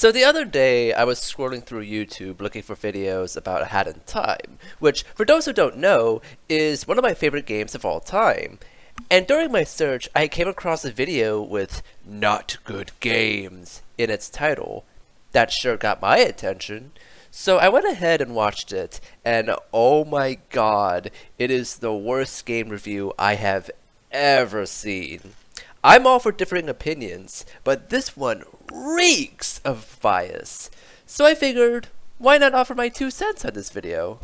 So the other day, I was scrolling through YouTube looking for videos about A Hat in Time, which, for those who don't know, is one of my favorite games of all time. And during my search, I came across a video with "Not Good Games" in its title. That sure got my attention. So I went ahead and watched it, and oh my god, it is the worst game review I have ever seen. I'm all for differing opinions, but this one reeks of bias. So I figured, why not offer my 2 cents on this video?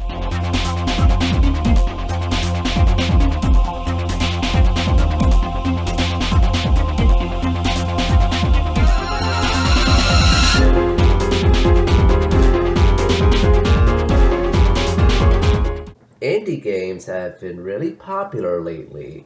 Indie games have been really popular lately,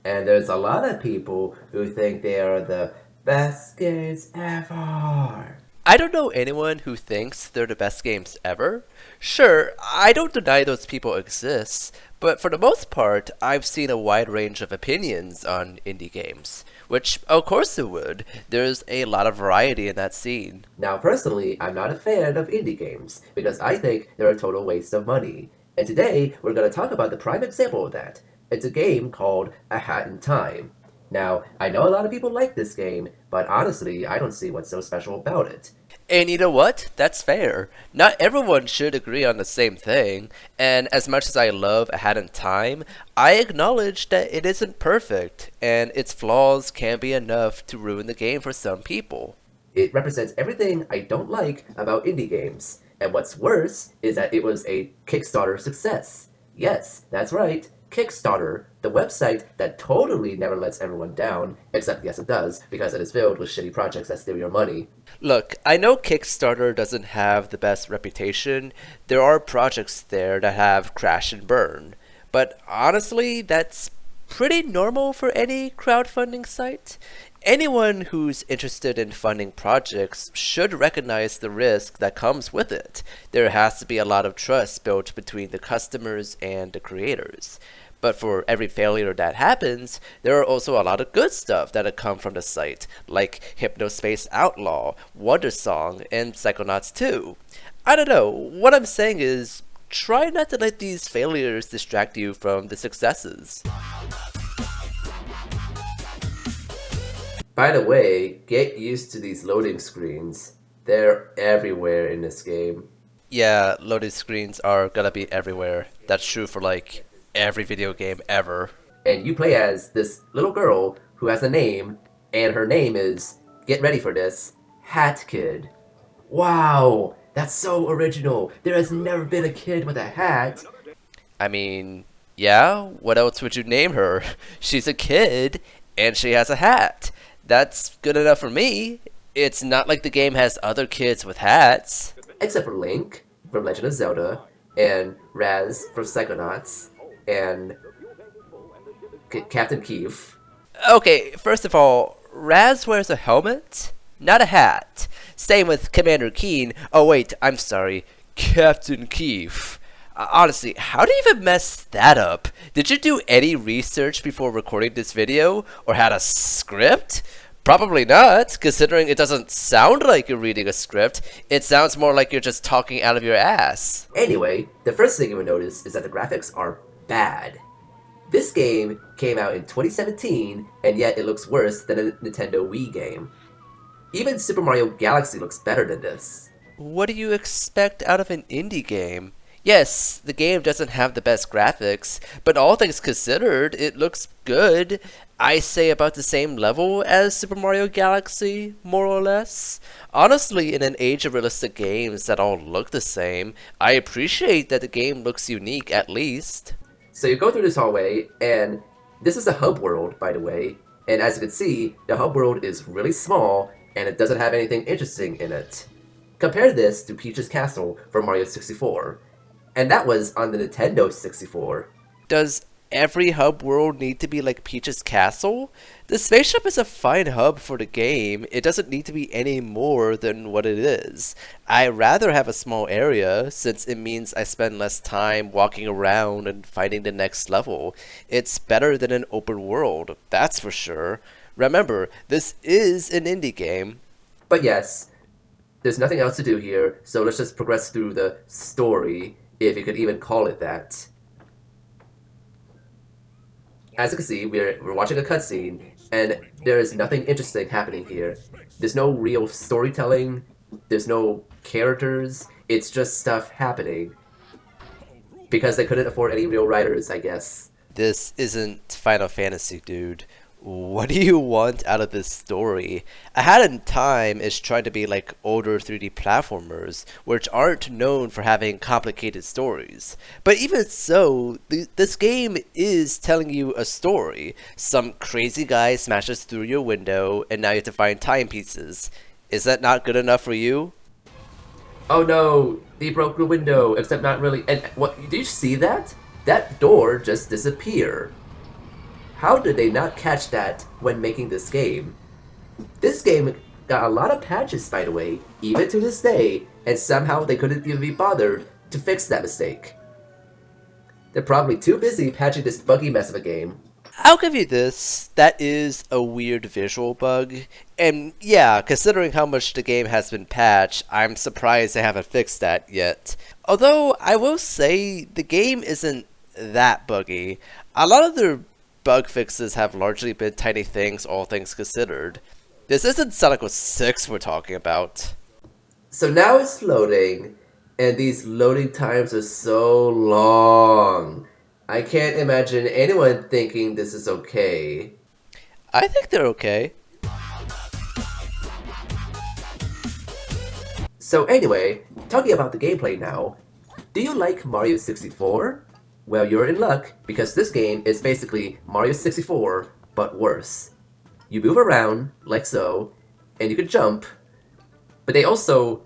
and there's a lot of people who think they are the best games ever. I don't know anyone who thinks they're the best games ever. Sure, I don't deny those people exist, but for the most part, I've seen a wide range of opinions on indie games. Which, of course it would. There's a lot of variety in that scene. Now, personally, I'm not a fan of indie games, because I think they're a total waste of money. And today, we're going to talk about the prime example of that. It's a game called A Hat in Time. Now, I know a lot of people like this game, but honestly, I don't see what's so special about it. And you know what? That's fair. Not everyone should agree on the same thing, and as much as I love A Hat in Time, I acknowledge that it isn't perfect, and its flaws can be enough to ruin the game for some people. It represents everything I don't like about indie games. And what's worse is that it was a Kickstarter success. Yes, that's right, Kickstarter, the website that totally never lets everyone down, except yes it does, because it is filled with shitty projects that steal your money. Look, I know Kickstarter doesn't have the best reputation. There are projects there that have crash and burn. But honestly, that's pretty normal for any crowdfunding site. Anyone who's interested in funding projects should recognize the risk that comes with it. There has to be a lot of trust built between the customers and the creators. But for every failure that happens, there are also a lot of good stuff that have come from the site, like Hypnospace Outlaw, Wondersong, and Psychonauts 2. I don't know, what I'm saying is, try not to let these failures distract you from the successes. By the way, get used to these loading screens. They're everywhere in this game. Yeah, loading screens are gonna be everywhere. That's true for like every video game ever. And you play as this little girl who has a name, and her name is, get ready for this, Hat Kid. Wow, that's so original. There has never been a kid with a hat. I mean, yeah, what else would you name her? She's a kid, and she has a hat. That's good enough for me. It's not like the game has other kids with hats. Except for Link from Legend of Zelda, and Raz from Psychonauts, and Captain Keef. Okay, first of all, Raz wears a helmet, not a hat. Same with Commander Keen. Oh wait, I'm sorry, Captain Keef. Honestly, how do you even mess that up? Did you do any research before recording this video? Or had a script? Probably not, considering it doesn't sound like you're reading a script. It sounds more like you're just talking out of your ass. Anyway, the first thing you will notice is that the graphics are bad. This game came out in 2017, and yet it looks worse than a Nintendo Wii game. Even Super Mario Galaxy looks better than this. What do you expect out of an indie game? Yes, the game doesn't have the best graphics, but all things considered, it looks good. I say about the same level as Super Mario Galaxy, more or less. Honestly, in an age of realistic games that all look the same, I appreciate that the game looks unique at least. So you go through this hallway, and this is a hub world, by the way, and as you can see, the hub world is really small, and it doesn't have anything interesting in it. Compare this to Peach's Castle from Mario 64. And that was on the Nintendo 64. Does every hub world need to be like Peach's Castle? The spaceship is a fine hub for the game. It doesn't need to be any more than what it is. I'd rather have a small area, since it means I spend less time walking around and finding the next level. It's better than an open world, that's for sure. Remember, this is an indie game. But yes, there's nothing else to do here, so let's just progress through the story, if you could even call it that. As you can see, we're watching a cutscene, and there is nothing interesting happening here. There's no real storytelling, there's no characters, it's just stuff happening. Because they couldn't afford any real writers, I guess. This isn't Final Fantasy, dude. What do you want out of this story? A Hat in Time is trying to be like older 3D platformers, which aren't known for having complicated stories. But even so, this game is telling you a story. Some crazy guy smashes through your window, and now you have to find timepieces. Is that not good enough for you? Oh no, they broke the window, except not really. And what, did you see that? That door just disappeared. How did they not catch that when making this game? This game got a lot of patches, by the way, even to this day, and somehow they couldn't even be bothered to fix that mistake. They're probably too busy patching this buggy mess of a game. I'll give you this. That is a weird visual bug. And yeah, considering how much the game has been patched, I'm surprised they haven't fixed that yet. Although, I will say, the game isn't that buggy. A lot of their bug fixes have largely been tiny things, all things considered. This isn't Sonic 06 we're talking about. So now it's loading, and these loading times are so long. I can't imagine anyone thinking this is okay. I think they're okay. So anyway, talking about the gameplay now, do you like Mario 64? Well, you're in luck, because this game is basically Mario 64, but worse. You move around, like so, and you can jump, but they also,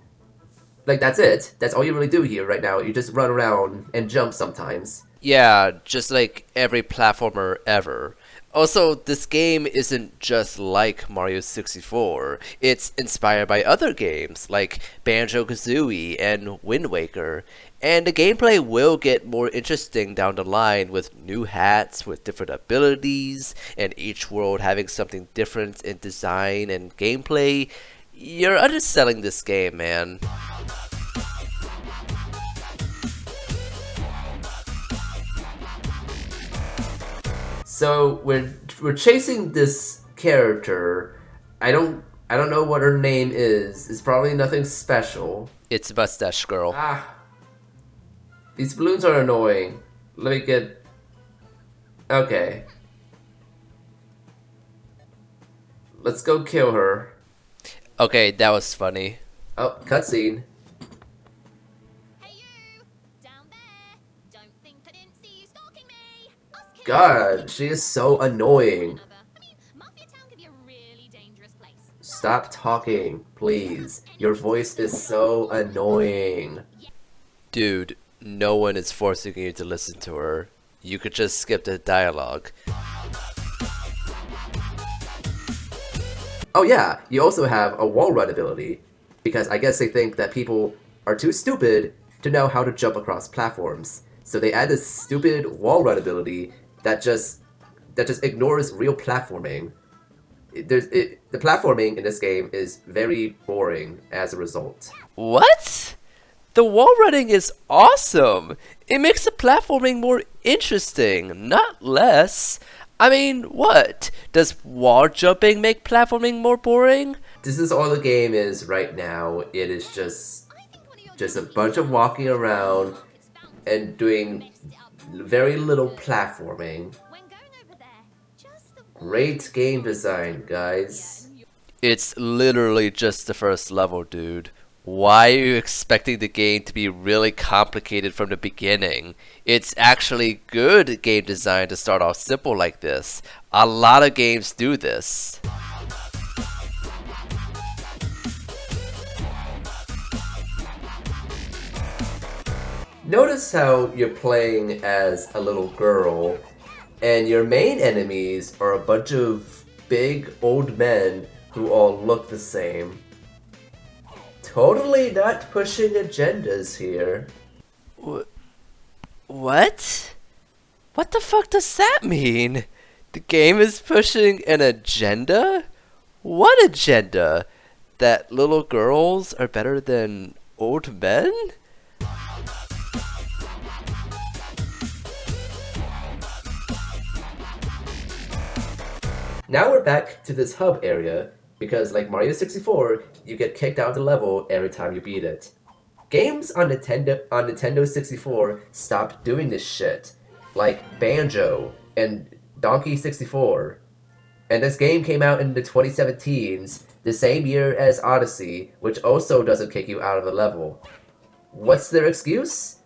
like, that's it. That's all you really do here right now. You just run around and jump sometimes. Yeah, just like every platformer ever. Also, this game isn't just like Mario 64. It's inspired by other games like Banjo-Kazooie and Wind Waker. And the gameplay will get more interesting down the line with new hats with different abilities and each world having something different in design and gameplay. You're underselling this game, man. So we're chasing this character. I don't know what her name is. It's probably nothing special. It's Mustache Girl. These balloons are annoying. Let me get... Okay. Let's go kill her. Okay, that was funny. Oh, cutscene. Hey you! Down there! Don't think I didn't see you stalking me! God, she is so annoying. I mean, Mafia Town could be a really dangerous place. Stop talking, please. Your voice is so annoying. Dude, no one is forcing you to listen to her. You could just skip the dialogue. Oh yeah, you also have a wall run ability, because I guess they think that people are too stupid to know how to jump across platforms. So they add this stupid wall run ability that just ignores real platforming. The platforming in this game is very boring as a result. What? The wall running is awesome! It makes the platforming more interesting, not less. I mean, what? Does wall jumping make platforming more boring? This is all the game is right now. It is just a bunch of walking around and doing very little platforming. Great game design, guys. It's literally just the first level, dude. Why are you expecting the game to be really complicated from the beginning? It's actually good game design to start off simple like this. A lot of games do this. Notice how you're playing as a little girl, and your main enemies are a bunch of big old men who all look the same. Totally not pushing agendas here. What? What the fuck does that mean? The game is pushing an agenda? What agenda? that little girls are better than old men? Now we're back to this hub area, because like Mario 64, you get kicked out of the level every time you beat it. Games on Nintendo 64 stopped doing this shit, like Banjo and Donkey 64. And this game came out in the 2017s, the same year as Odyssey, which also doesn't kick you out of the level. What's their excuse?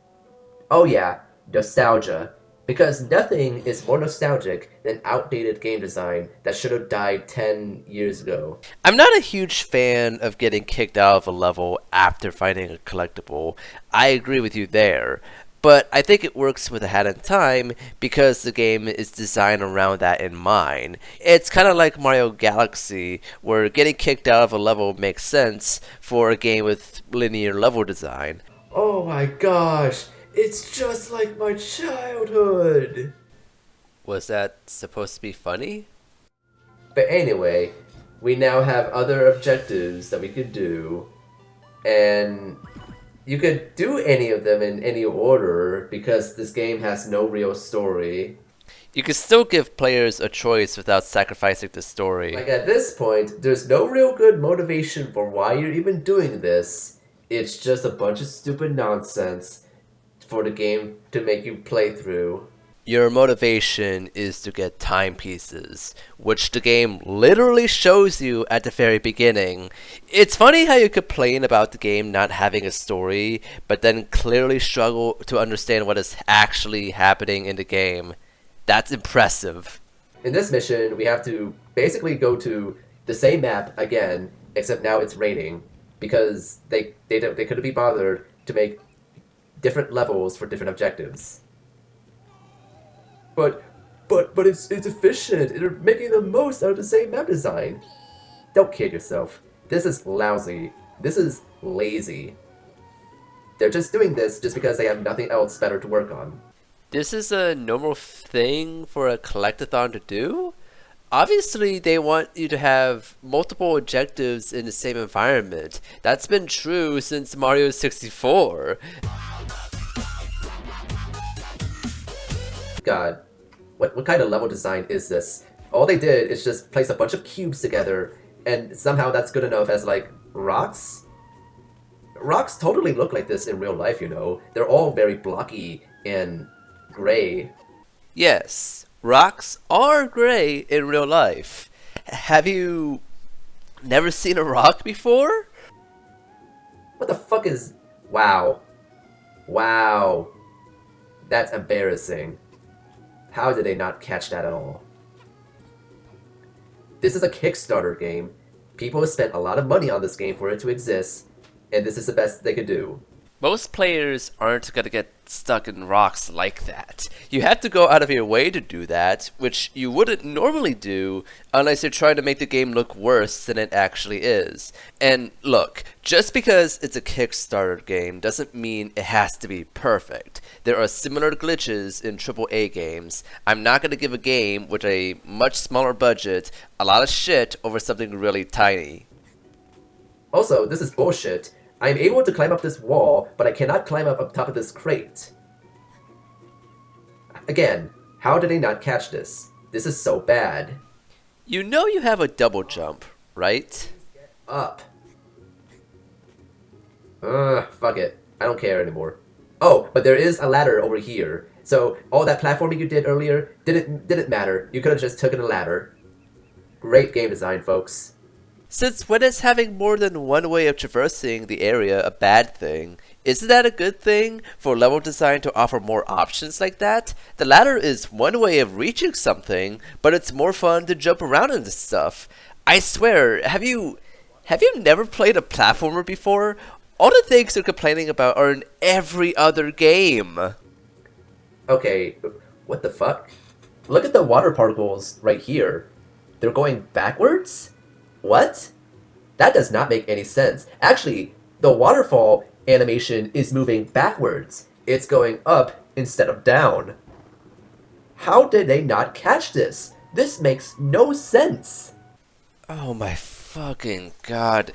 Oh yeah, nostalgia. Because nothing is more nostalgic than outdated game design that should have died 10 years ago. I'm not a huge fan of getting kicked out of a level after finding a collectible. I agree with you there. But I think it works with A Hat in Time because the game is designed around that in mind. It's kind of like Mario Galaxy, where getting kicked out of a level makes sense for a game with linear level design. Oh my gosh, it's just like my childhood! Was that supposed to be funny? But anyway, we now have other objectives that we could do, and you could do any of them in any order because this game has no real story. You can still give players a choice without sacrificing the story. Like at this point, there's no real good motivation for why you're even doing this. It's just a bunch of stupid nonsense for the game to make you play through. Your motivation is to get timepieces, which the game literally shows you at the very beginning. It's funny how you complain about the game not having a story, but then clearly struggle to understand what is actually happening in the game. That's impressive. In this mission, we have to basically go to the same map again, except now it's raining, because they couldn't be bothered to make different levels for different objectives. But it's efficient. They're making the most out of the same map design. Don't kid yourself. This is lousy. This is lazy. They're just doing this just because they have nothing else better to work on. This is a normal thing for a collectathon to do? Obviously, they want you to have multiple objectives in the same environment. That's been true since Mario 64. God, what kind of level design is this? All they did is just place a bunch of cubes together, and somehow that's good enough as, like, rocks? Rocks totally look like this in real life, you know. They're all very blocky and gray. Yes, rocks are gray in real life. Have you never seen a rock before? What the fuck is... Wow. Wow. That's embarrassing. How did they not catch that at all? This is a Kickstarter game. People have spent a lot of money on this game for it to exist, and this is the best they could do. Most players aren't gonna get stuck in rocks like that. You have to go out of your way to do that, which you wouldn't normally do unless you're trying to make the game look worse than it actually is. And look, just because it's a Kickstarter game doesn't mean it has to be perfect. There are similar glitches in AAA games. I'm not gonna give a game with a much smaller budget a lot of shit over something really tiny. Also, this is bullshit. I'm able to climb up this wall, but I cannot climb up top of this crate. Again, how did they not catch this? This is so bad. You know you have a double jump, right? Up. Fuck it. I don't care anymore. Oh, but there is a ladder over here. So all that platforming you did earlier didn't matter. You could have just taken a ladder. Great game design, folks. Since when is having more than one way of traversing the area a bad thing? Isn't that a good thing for level design to offer more options like that? The ladder is one way of reaching something, but it's more fun to jump around into stuff. I swear, have you never played a platformer before? All the things you're complaining about are in every other game. Okay, what the fuck? Look at the water particles right here. They're going backwards? What? That does not make any sense. Actually, the waterfall animation is moving backwards. It's going up instead of down. How did they not catch this? This makes no sense. Oh my fucking god.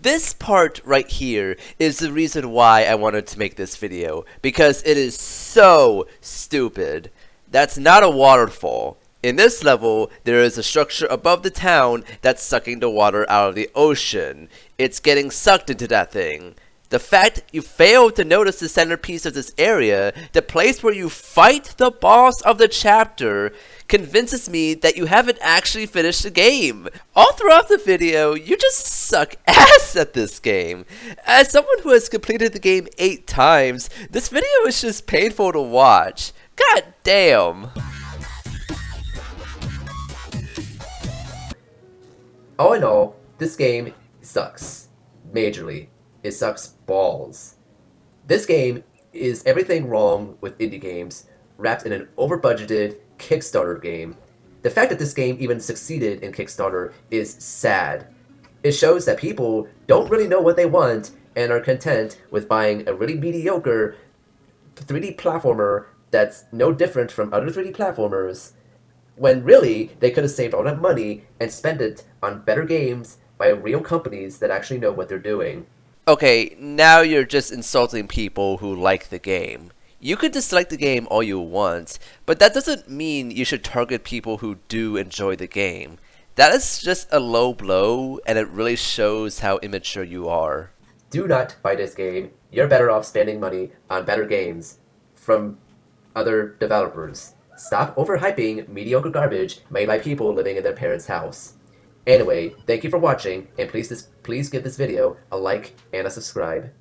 This part right here is the reason why I wanted to make this video, because it is so stupid. That's not a waterfall. In this level, there is a structure above the town that's sucking the water out of the ocean. It's getting sucked into that thing. The fact you failed to notice the centerpiece of this area, the place where you fight the boss of the chapter, convinces me that you haven't actually finished the game. All throughout the video, you just suck ass at this game. As someone who has completed the game 8 times, this video is just painful to watch. God damn. All in all, this game sucks. Majorly. It sucks balls. This game is everything wrong with indie games, wrapped in an over-budgeted Kickstarter game. The fact that this game even succeeded in Kickstarter is sad. It shows that people don't really know what they want and are content with buying a really mediocre 3D platformer that's no different from other 3D platformers, when really they could have saved all that money and spent it on better games by real companies that actually know what they're doing. Okay, now you're just insulting people who like the game. You could dislike the game all you want, but that doesn't mean you should target people who do enjoy the game. That is just a low blow, and it really shows how immature you are. Do not buy this game. You're better off spending money on better games from other developers. Stop overhyping mediocre garbage made by people living in their parents' house. Anyway, thank you for watching, and please give this video a like and a subscribe.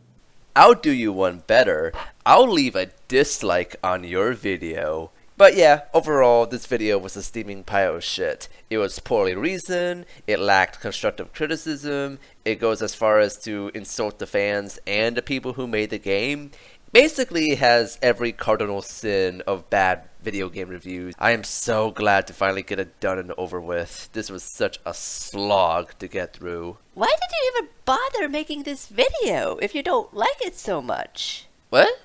I'll do you one better. I'll leave a dislike on your video. But yeah, overall, this video was a steaming pile of shit. It was poorly reasoned, it lacked constructive criticism, it goes as far as to insult the fans and the people who made the game. Basically, it has every cardinal sin of bad video game reviews. I am so glad to finally get it done and over with. This was such a slog to get through. Why did you even bother making this video if you don't like it so much? What?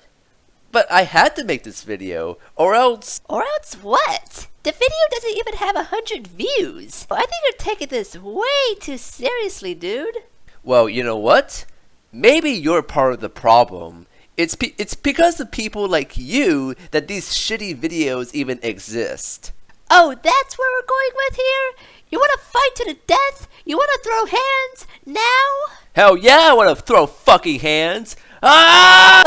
But I had to make this video, or else... Or else what? The video doesn't even have 100 views. I think you're taking this way too seriously, dude. Well, you know what? Maybe you're part of the problem. It's because of people like you that these shitty videos even exist. Oh, that's where we're going with here? You want to fight to the death? You want to throw hands? Now? Hell yeah, I want to throw fucking hands! Ah!